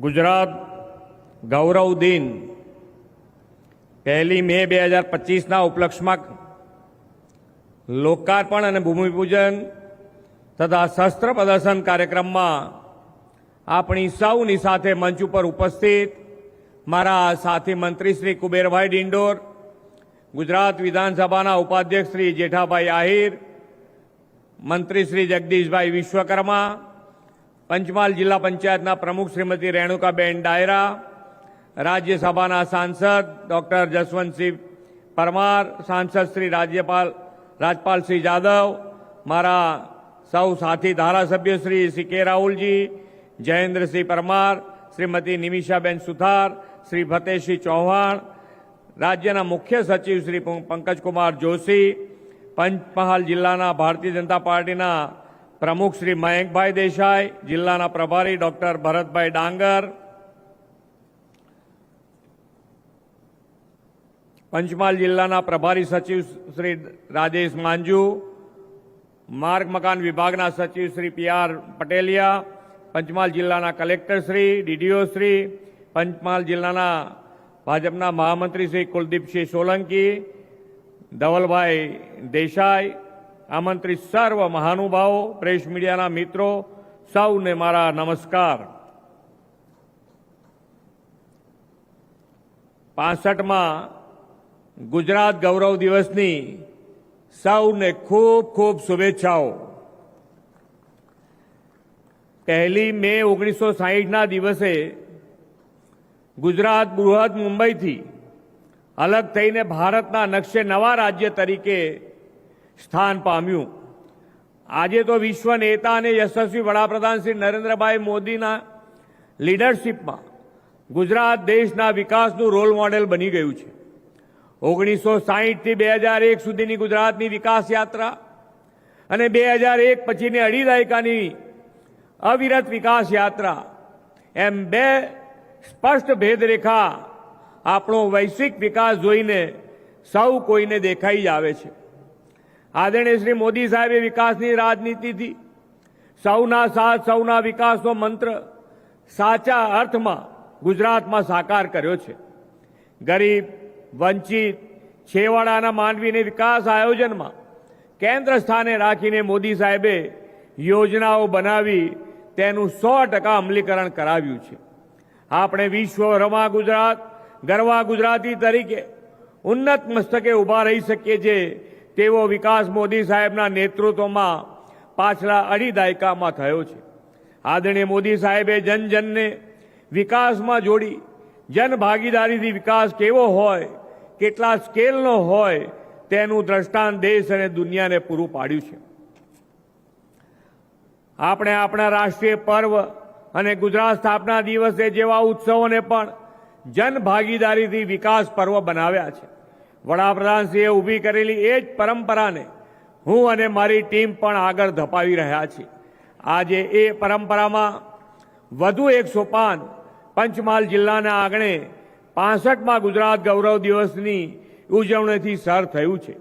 ગુજરાત ગૌરવ દિન 1 મે 2025ના ઉપલક્ષમાં લોકાર્પણ અને ભૂમિપૂજન તથા શસ્ત્ર પ્રદર્શન કાર્યક્રમમાં આપણી સૌની સાથે મંચ ઉપર ઉપસ્થિત મારા સાથી મંત્રી શ્રી કુબેરભાઈ ડિંડોર, ગુજરાત વિધાનસભાના ઉપાધ્યક્ષ શ્રી જેઠાભાઈ આહિર, મંત્રી શ્રી જગદીશભાઈ વિશ્વકર્મા, પંચમહાલ જિલ્લા પંચાયતના પ્રમુખ શ્રીમતી રેણુકાબેન ડાયરા, રાજ્યસભાના સાંસદ ડોક્ટર જસવંતસિંહ પરમાર, સાંસદ શ્રી રાજપાલસિંહ જાદવ, મારા સૌ સાથી ધારાસભ્ય શ્રી સીકે રાહુલજી, જયેન્દ્રસિંહ પરમાર, શ્રીમતી નિમિષાબેન સુથાર, શ્રી ફતેહસિંહ ચૌહાણ, રાજ્યના મુખ્ય સચિવ શ્રી પંકજકુમાર જોશી, પંચમહાલ જિલ્લાના ભારતીય જનતા પાર્ટીના પ્રમુખ શ્રી મયંકભાઈ દેસાઈ, જિલ્લાના પ્રભારી ડોક્ટર ભરતભાઈ ડાંગર, પંચમહાલ જિલ્લાના પ્રભારી સચિવ શ્રી રાજેશ માંજુ, માર્ગ મકાન વિભાગના સચિવ શ્રી પીઆર પટેલિયા, પંચમહાલ જિલ્લાના કલેક્ટર શ્રી, ડીડીઓ શ્રી, પંચમહાલ જિલ્લાના ભાજપના મહામંત્રી શ્રી કુલદીપસિંહ સોલંકી, ધવલભાઈ દેસાઈ, આમંત્રિત સર્વ મહાનુભાવો, પ્રેસ મીડિયાના મિત્રો, સૌને મારા નમસ્કાર. 65માં ગુજરાત ગૌરવ દિવસની સૌને ખૂબ ખૂબ શુભેચ્છાઓ. 1 મે 1960ના દિવસે ગુજરાત બૃહદ મુંબઈથી અલગ થઈને ભારતના નકશે નવા રાજ્ય તરીકે સ્થાન પામ્યું. આજે તો વિશ્વ નેતા અને યશસ્વી વડાપ્રધાન શ્રી નરેન્દ્રભાઈ મોદીના લીડરશીપમાં ગુજરાત દેશના વિકાસનું રોલ મોડેલ બની ગયું છે. 1960થી 2001 સુધીની ગુજરાતની વિકાસ યાત્રા અને 2001 પછીની અઢી દાયકાની અવિરત વિકાસ યાત્રા એમ બે સ્પષ્ટ ભેદરેખા આપણો વૈશ્વિક વિકાસ જોઈને સૌ કોઈને દેખાઈ જ આવે છે. આદરણીય શ્રી મોદી સાહેબે વિકાસની રાજનીતિથી સૌના સાથ સૌના વિકાસનો મંત્ર સાચા અર્થમાં ગુજરાતમાં સાકાર કર્યો છે. ગરીબ, વંચિત, છેવાડાના માનવીને વિકાસ આયોજનમાં કેન્દ્ર સ્થાને રાખીને મોદી સાહેબે યોજનાઓ બનાવી તેનું 100% અમલીકરણ કરાવ્યું છે. આપણે વિશ્વભરમાં ગરવા ગુજરાતી તરીકે ઉન્નત મસ્તકે ઊભા રહી શકીએ છીએ તેવો વિકાસ મોદી સાહેબના નેતૃત્વમાં પાછલા અઢી દાયકામાં થયો છે. આદરણીય મોદી સાહેબે જનજનને વિકાસમાં જોડી જનભાગીદારીથી વિકાસ કેવો હોય, કેટલા સ્કેલનો હોય તેનું દ્રષ્ટાંત દેશ અને દુનિયાને પૂરું પાડ્યું છે. આપણે આપણા રાષ્ટ્રીય પર્વ અને ગુજરાત સ્થાપના દિવસે જેવા ઉત્સવોને પણ જનભાગીદારીથી વિકાસ પર્વ બનાવ્યા છે. વડાપ્રધાનશ્રીએ ઊભી કરેલી એ જ પરંપરાને હું અને મારી ટીમ પણ આગળ ધપાવી રહ્યા છીએ. આજે એ પરંપરામાં વધુ એક સોપાન પંચમહાલ જિલ્લાના આંગણે 65માં ગુજરાત ગૌરવ દિવસની ઉજવણીથી સર થયું છે.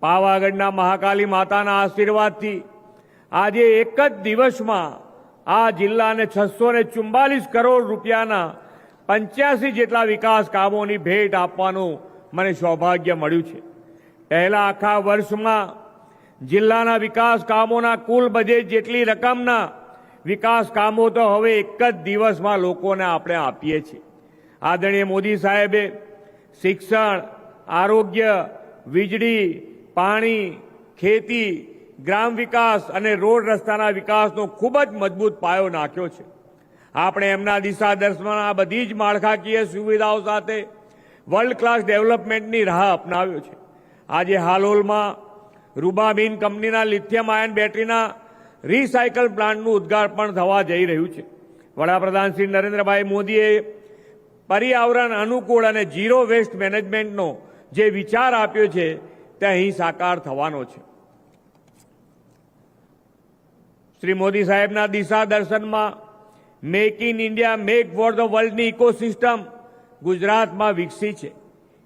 પાવાગઢના મહાકાલી માતાના આશીર્વાદથી આજે એક જ દિવસમાં આ જિલ્લાને 644 કરોડ રૂપિયાના 85 જેટલા વિકાસ કામોની ભેટ આપવાનું મને સૌભાગ્ય મળ્યું છે. પહેલા આખા વર્ષમાં જિલ્લાના વિકાસ કામોના કુલ બજેટ જેટલી રકમના વિકાસ કામો તો હવે એક જ દિવસમાં લોકોને આપણે આપીએ છીએ. આદરણીય મોદી સાહેબે શિક્ષણ, આરોગ્ય, વીજળી, પાણી, ખેતી, ગ્રામ વિકાસ અને રોડ રસ્તાના વિકાસનો ખૂબ જ મજબૂત પાયો નાખ્યો છે. આપણે એમના દિશા દર્શનમાં આ બધી જ માળખાકીય સુવિધાઓ સાથે વર્લ્ડ ક્લાસ ડેવલપમેન્ટની રાહ અપનાવ્યો છે. આજે હાલોલમાં રૂબાબીન કંપનીના લિથિયમ આયન બેટરીના રીસાયકલ પ્લાન્ટનું ઉદ્ઘાટન થવા જઈ રહ્યું છે. વડાપ્રધાન શ્રી નરેન્દ્રભાઈ મોદીએ પર્યાવરણ અનુકૂળ અને ઝીરો વેસ્ટ મેનેજમેન્ટનો જે વિચાર આપ્યો છે તે અહીં સાકાર થવાનો છે. શ્રી મોદી સાહેબના દિશા દર્શનમાં make in India, make for the વર્લ્ડની ઇકોસિસ્ટમ ગુજરાતમાં વિકસી છે.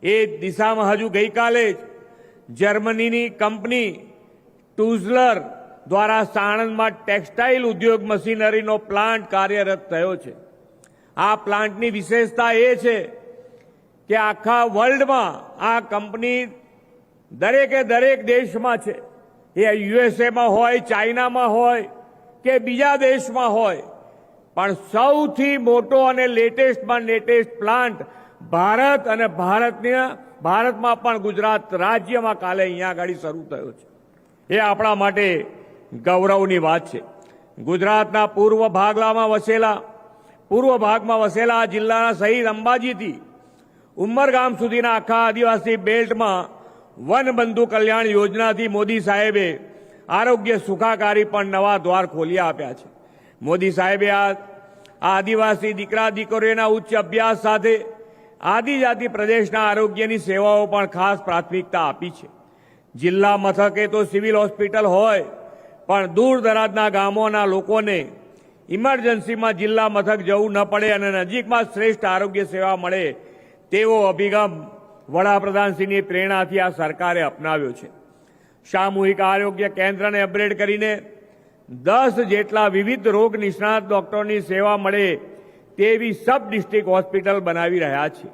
એ દિશામાં હજુ ગઈકાલે જ જર્મનીની કંપની ટુઝલર દ્વારા સાણંદમાં ટેક્સટાઇલ ઉદ્યોગ મશીનરીનો પ્લાન્ટ કાર્યરત થયો છે. આ પ્લાન્ટની વિશેષતા એ છે કે આખા વર્લ્ડમાં આ કંપની દરેકે દરેક દેશમાં છે, એ યુએસએમાં હોય, ચાઇનામાં હોય કે બીજા દેશમાં હોય, પણ સૌથી મોટો અને લેટેસ્ટમાં લેટેસ્ટ પ્લાન્ટ ભારત અને ભારતમાં પણ ગુજરાત રાજ્યમાં કાલે અહીંયા આગળ શરૂ થયો છે. એ આપણા માટે ગૌરવની વાત છે. ગુજરાતના પૂર્વ ભાગમાં વસેલા આ જિલ્લાના શહીદ અંબાજીથી ઉમરગામ સુધીના આખા આદિવાસી બેલ્ટમાં વનબંધુ કલ્યાણ યોજનાથી મોદી સાહેબે આરોગ્ય સુખાકારી પણ નવા દ્વાર ખોલી આપ્યા છે. મોદી સાહેબે આ આદિવાસી દીકરા દીકરીઓના ઉચ્ચ અભ્યાસ સાથે આદિજાતિ પ્રદેશના આરોગ્યની સેવાઓ પણ ખાસ પ્રાથમિકતા આપી છે. જિલ્લા મથકે તો સિવિલ હોસ્પિટલ હોય, પણ દૂર દરાજના ગામોના લોકોને ઇમરજન્સીમાં જિલ્લા મથક જવું ન પડે અને નજીકમાં શ્રેષ્ઠ આરોગ્ય સેવા મળે તેવો અભિગમ વડાપ્રધાનશ્રીની પ્રેરણાથી આ સરકારે અપનાવ્યો છે. સામૂહિક આરોગ્ય કેન્દ્રને અપગ્રેડ કરીને 10 જેટલા વિવિધ રોગ નિષ્ણાત ડોક્ટરોની સેવા મળે તેવી સબ ડિસ્ટ્રિક્ટ હોસ્પિટલ બનાવી રહ્યા છે.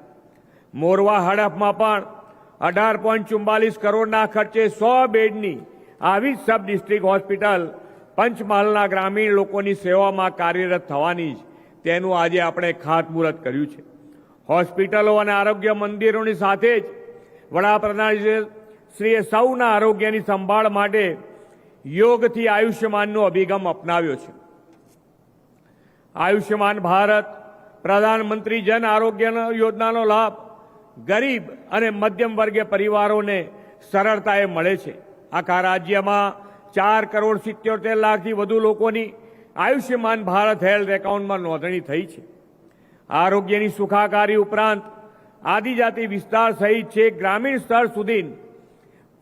મોરવા હડફમાં પણ 18.44 કરોડના ખર્ચે 100 બેડની આવી સબ ડિસ્ટ્રિક્ટ હોસ્પિટલ પંચમહાલના ગ્રામીણ લોકોની સેવામાં કાર્યરત થવાની જ તેનું આજે આપણે ખાતમુહૂર્ત કર્યું છે. હોસ્પિટલો અને આરોગ્ય મંદિરોની સાથે જ વડાપ્રધાનશ્રીએ સૌના આરોગ્યની સંભાળ માટે યોગથી આયુષ્યમાનનો અભિગમ અપનાવ્યો છે. આયુષ્યમાન ભારત પ્રધાનમંત્રી જન આરોગ્ય યોજનાનો લાભ ગરીબ અને મધ્યમ વર્ગીય પરિવારોને સરળતાએ મળે છે. આખા રાજ્યમાં 4.77 લાખથી વધુ લોકોની આયુષ્યમાન ભારત હેલ્થ એકાઉન્ટમાં નોંધણી થઈ છે. આરોગ્યની સુખાકારી ઉપરાંત આદિજાતિ વિસ્તાર સહિત છેક ગ્રામીણ સ્તર સુધી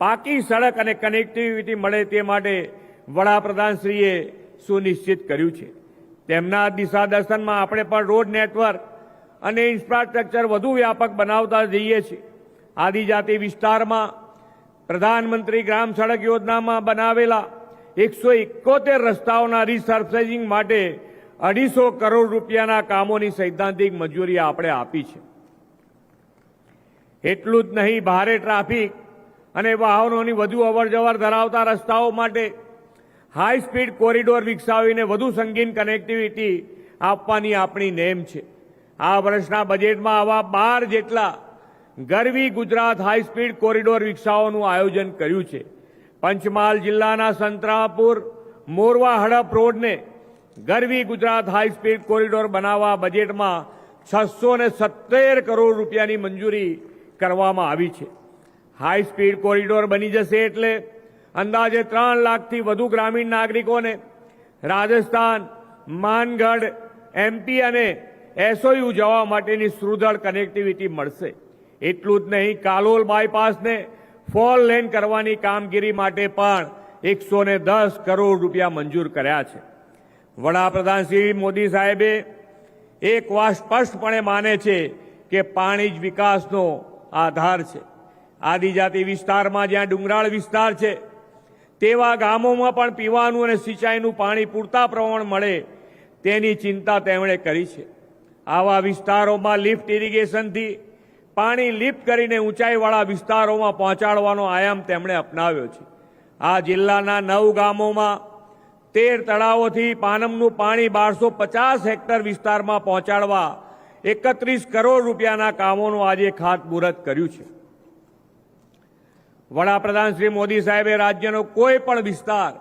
પાકી સડક અને કનેક્ટિવિટી મળે તે માટે વડાપ્રધાનશ્રીએ સુનિશ્ચિત કર્યું છે. તેમના દિશાદર્શનમાં આપણે પણ રોડ નેટવર્ક અને ઇન્ફ્રાસ્ટ્રક્ચર વધુ વ્યાપક બનાવતા જઈએ છીએ. આદિજાતિ વિસ્તારમાં પ્રધાનમંત્રી ગ્રામ સડક યોજનામાં બનાવેલા 171 રસ્તાઓના રીસર્ફેસિંગ માટે 250 કરોડ રૂપિયાના કામોની સૈદ્ધાંતિક મંજૂરી આપણે આપી છે. એટલું જ નહીં, ભારે ટ્રાફિક અને વાહનોની વધુ અવરજવર ધરાવતા રસ્તાઓ માટે હાઈ સ્પીડ કોરિડોર વિકસાવીને વધુ સંગીન કનેક્ટિવિટી આપવાની આપણી નેમ છે. આ વર્ષના બજેટમાં આવા 12 જેટલા ગરવી ગુજરાત હાઈ સ્પીડ કોરિડોર વિકસાવવાનું આયોજન કર્યું છે. પંચમહાલ જિલ્લાના સંતરામપુર મોરવા હડપ રોડને ગરવી ગુજરાત હાઈ સ્પીડ કોરિડોર બનાવવા બજેટમાં 670 કરોડ રૂપિયાની મંજૂરી કરવામાં આવી છે. હાઈ સ્પીડ કોરિડોર બની જશે એટલે અંદાજે 3 લાખથી વધુ ગ્રામીણ નાગરિકોને રાજસ્થાન, માનગઢ, એમપી અને એસઓયુ જવા માટેની સુદૃઢ કનેક્ટિવિટી મળશે. એટલું જ નહીં, કાલોલ બાયપાસને 4 લેન કરવાની કામગીરી માટે પણ 110 કરોડ રૂપિયા મંજૂર કર્યા છે. વડાપ્રધાન શ્રી મોદી સાહેબે એક વાત સ્પષ્ટપણે માને છે કે પાણી જ વિકાસનો આધાર છે. આદિજાતિ વિસ્તારમાં જ્યાં ડુંગરાળ વિસ્તાર છે તેવા ગામોમાં પણ પીવાનું અને સિંચાઈનું પાણી પૂરતા પ્રમાણ મળે તેની ચિંતા તેમણે કરી છે. આવા વિસ્તારોમાં લિફ્ટ ઇરિગેશનથી પાણી લિફ્ટ કરીને ઊંચાઈવાળા વિસ્તારોમાં પહોંચાડવાનો આયામ તેમણે અપનાવ્યો છે. આ જિલ્લાના 9 ગામોમાં 13 તળાવોથી પાનમનું પાણી 1250 હેક્ટર વિસ્તારમાં પહોંચાડવા 31 કરોડ રૂપિયાના કામોનું આજે ખાતમુહૂર્ત કર્યું છે. વડાપ્રધાન શ્રી મોદી સાહેબે રાજ્યનો કોઈ પણ વિસ્તાર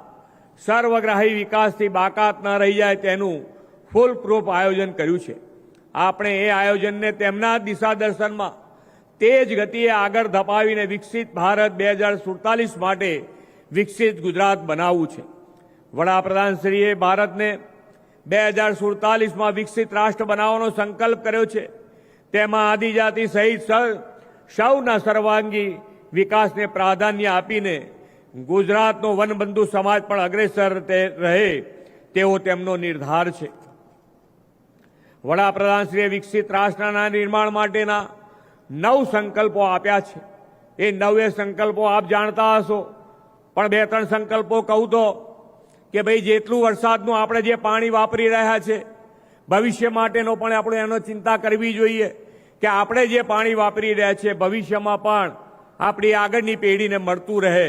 સર્વગ્રાહી વિકાસથી બાકાત ન રહી જાય તેનું ફૂલ પ્રૂફ આયોજન કર્યું છે. આપણે એ આયોજનને તેમના દિશાદર્શનમાં તેજ ગતિએ આગળ ધપાવીને વિકસિત ભારત 2047 માટે વિકસિત ગુજરાત બનાવવું છે. વડાપ્રધાનશ્રીએ ભારતને 2047માં વિકસિત રાષ્ટ્ર બનાવવાનો સંકલ્પ કર્યો છે. તેમાં આદિજાતિ સહિત સૌના સર્વાંગી વિકાસને પ્રાધાન્ય આપીને ગુજરાતનો વનબંધુ સમાજ પણ અગ્રેસર રહે તેવો તેમનો નિર્ધાર છે. વડાપ્રધાનશ્રીએ વિકસિત રાષ્ટ્રના નિર્માણ માટેના 9 સંકલ્પો આપ્યા છે. એ 9 સંકલ્પો આપ જાણતા હશો, પણ 2-3 સંકલ્પો કહું તો કે ભાઈ જેટલું વરસાદનું આપણે જે પાણી વાપરી રહ્યા છે, ભવિષ્ય માટેનો પણ આપણે એનો ચિંતા કરવી જોઈએ કે આપણે જે પાણી વાપરી રહ્યા છીએ ભવિષ્યમાં પણ આપણી આગળની પેઢીને મળતું રહે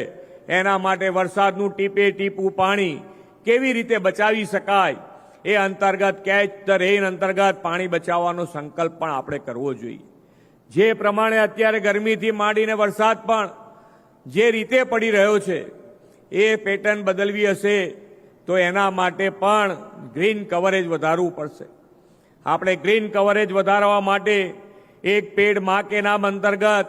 એના માટે વરસાદનું ટીપે ટીપું પાણી કેવી રીતે બચાવી શકાય એ અંતર્ગત કેચ ધ રેઇન અંતર્ગત પાણી બચાવવાનો સંકલ્પ પણ આપણે કરવો જોઈએ. જે પ્રમાણે અત્યારે ગરમીથી માંડીને વરસાદ પણ જે રીતે પડી રહ્યો છે એ પેટર્ન બદલવી હશે તો એના માટે પણ ગ્રીન કવરેજ વધારવું પડશે. આપણે ગ્રીન કવરેજ વધારવા માટે એક પેડ માં કે નામ અંતર્ગત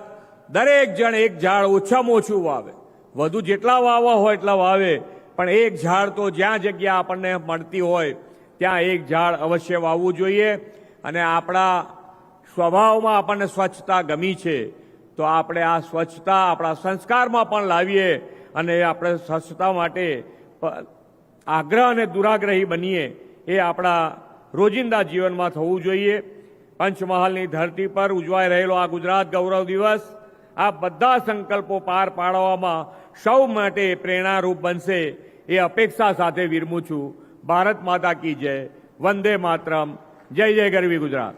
દરેક જણ એક ઝાડ ઓછામાં ઓછું વાવે. વધુ જેટલા વાવવા હોય એટલા વાવે, પણ એક ઝાડ તો જ્યાં જગ્યા આપણને મળતી હોય ત્યાં એક ઝાડ અવશ્ય વાવવું જોઈએ. અને આપણા સ્વભાવમાં આપણને સ્વચ્છતા ગમી છે તો આપણે આ સ્વચ્છતા આપણા સંસ્કારમાં પણ લાવીએ અને આપણે સ્વચ્છતા માટે આગ્રહ અને દુરાગ્રહી બનીએ એ આપણા રોજિંદા જીવનમાં થવું જોઈએ. પંચમહાલની ધરતી પર ઉજવાઈ રહેલો આ ગુજરાત ગૌરવ દિવસ આ બધા સંકલ્પો પાર પાડવામાં સૌ માટે પ્રેરણારૂપ બનશે એ અપેક્ષા સાથે વિરમું છું. ભારત માતા કી જય. વંદે માતરમ. જય જય ગરવી ગુજરાત.